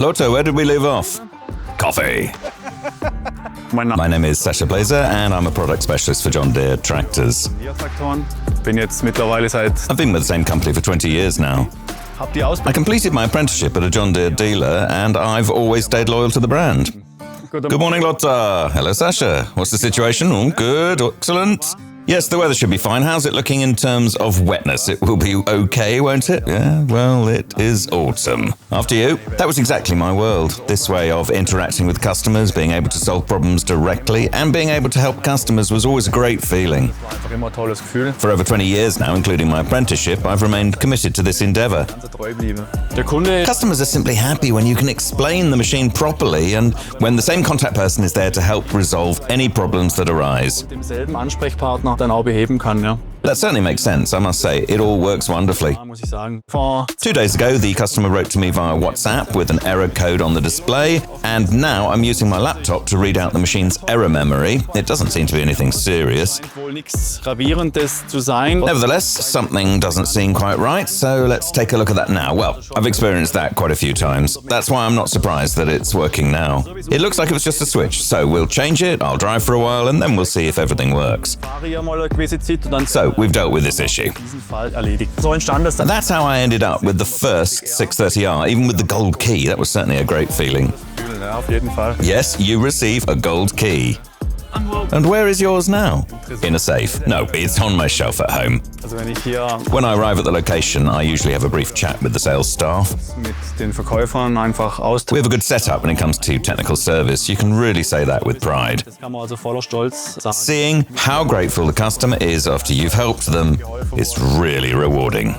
Lotto, where did we leave off? Coffee. My name is Sascha Bleser and I'm a product specialist for John Deere tractors. I've been with the same company for 20 years now. I completed my apprenticeship at a John Deere dealer and I've always stayed loyal to the brand. Good morning, Lotta. Hello, Sascha. What's the situation? Oh, good. Excellent. Yes, the weather should be fine. How's it looking in terms of wetness? It will be okay, won't it? Yeah, well, it is autumn. After you. That was exactly my world. This way of interacting with customers, being able to solve problems directly, and being able to help customers was always a great feeling. For over 20 years now, including my apprenticeship, I've remained committed to this endeavor. Customers are simply happy when you can explain the machine properly and when the same contact person is there to help resolve any problems that arise. That certainly makes sense, I must say. It all works wonderfully. 2 days ago, the customer wrote to me via WhatsApp with an error code on the display, and now I'm using my laptop to read out the machine's error memory. It doesn't seem to be anything serious. Nevertheless, something doesn't seem quite right, so let's take a look at that now. Well, I've experienced that quite a few times. That's why I'm not surprised that it's working now. It looks like it was just a switch, so we'll change it, I'll drive for a while, and then we'll see if everything works. So, we've dealt with this issue. And that's how I ended up with the first 630R, even with the gold key. That was certainly a great feeling. Yes, you receive a gold key. And where is yours now? In a safe. No, it's on my shelf at home. When I arrive at the location, I usually have a brief chat with the sales staff. We have a good setup when it comes to technical service. You can really say that with pride. Seeing how grateful the customer is after you've helped them is really rewarding.